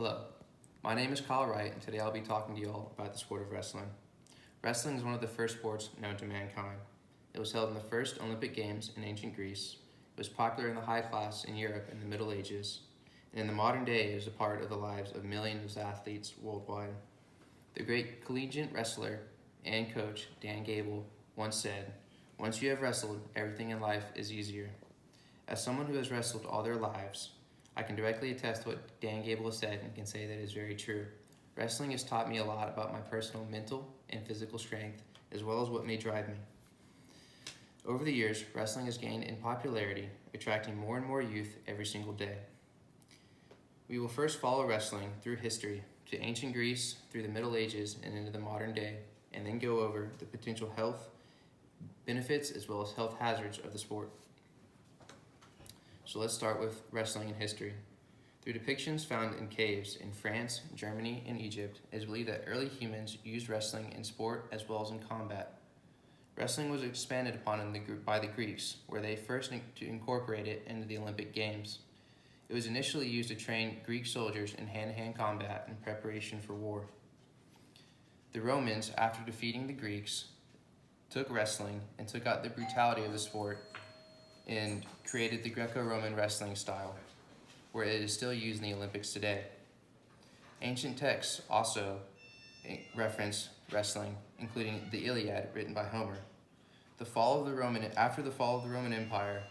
Hello, my name is Kyle Wright, and today I'll be talking to you all about the sport of wrestling. Wrestling is one of the first sports known to mankind. It was held in the first Olympic Games in ancient Greece. It was popular in the high class in Europe in the Middle Ages, and in the modern day it is a part of the lives of millions of athletes worldwide. The great collegiate wrestler and coach Dan Gable once said, "Once you have wrestled, everything in life is easier." As someone who has wrestled all their lives, I can directly attest to what Dan Gable has said and can say that it is very true. Wrestling has taught me a lot about my personal mental and physical strength, as well as what may drive me. Over the years, wrestling has gained in popularity, attracting more and more youth every single day. We will first follow wrestling through history, to ancient Greece, through the Middle Ages, and into the modern day, and then go over the potential health benefits as well as health hazards of the sport. So let's start with wrestling in history. Through depictions found in caves in France, Germany, and Egypt, it is believed that early humans used wrestling in sport as well as in combat. Wrestling was expanded upon by the Greeks, where they first incorporated it into the Olympic Games. It was initially used to train Greek soldiers in hand-to-hand combat in preparation for war. The Romans, after defeating the Greeks, took wrestling and took out the brutality of the sport and created the Greco-Roman wrestling style, where it is still used in the Olympics today. Ancient texts also reference wrestling, including the Iliad, written by Homer. After the fall of the Roman Empire,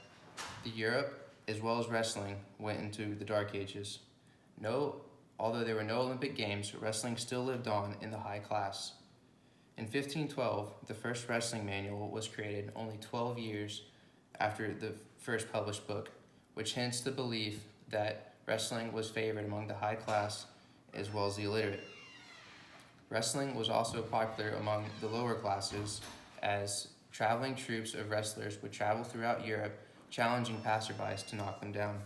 the Europe, as well as wrestling, went into the Dark Ages. Although there were no Olympic Games, wrestling still lived on in the high class. In 1512, the first wrestling manual was created, only 12 years after the first published book, which hints the belief that wrestling was favored among the high class as well as the illiterate. Wrestling was also popular among the lower classes, as traveling troops of wrestlers would travel throughout Europe, challenging passerbys to knock them down.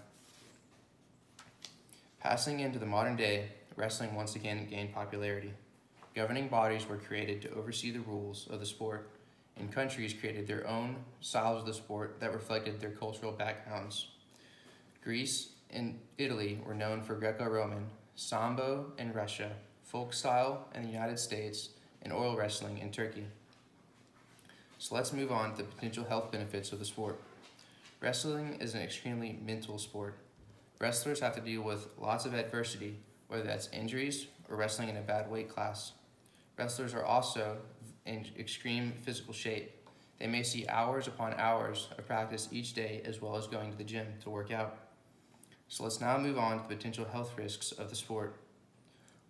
Passing into the modern day, wrestling once again gained popularity. Governing bodies were created to oversee the rules of the sport, and countries created their own styles of the sport that reflected their cultural backgrounds. Greece and Italy were known for Greco-Roman, Sambo in Russia, folk style in the United States, and oil wrestling in Turkey. So let's move on to the potential health benefits of the sport. Wrestling is an extremely mental sport. Wrestlers have to deal with lots of adversity, whether that's injuries or wrestling in a bad weight class. Wrestlers are also in extreme physical shape. They may see hours upon hours of practice each day, as well as going to the gym to work out. So let's now move on to the potential health risks of the sport.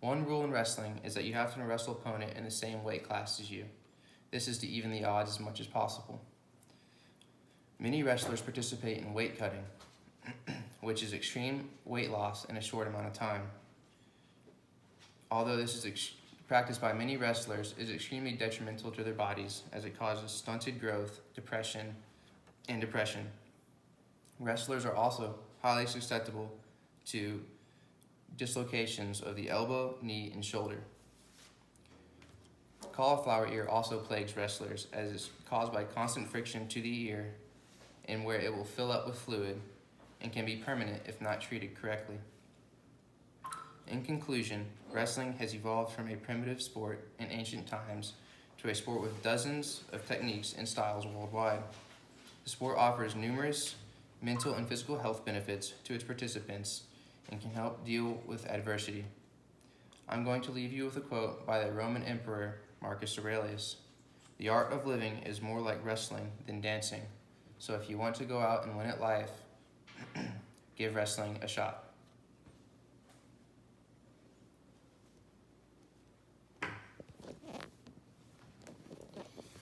One rule in wrestling is that you have to wrestle an opponent in the same weight class as you. This is to even the odds as much as possible. Many wrestlers participate in weight cutting, which is extreme weight loss in a short amount of time. Although this is practiced by many wrestlers, is extremely detrimental to their bodies, as it causes stunted growth, depression. Wrestlers are also highly susceptible to dislocations of the elbow, knee, and shoulder. Cauliflower ear also plagues wrestlers, as it's caused by constant friction to the ear, and where it will fill up with fluid and can be permanent if not treated correctly. In conclusion, wrestling has evolved from a primitive sport in ancient times to a sport with dozens of techniques and styles worldwide. The sport offers numerous mental and physical health benefits to its participants and can help deal with adversity. I'm going to leave you with a quote by the Roman Emperor Marcus Aurelius. "The art of living is more like wrestling than dancing. So if you want to go out and win at life, give wrestling a shot."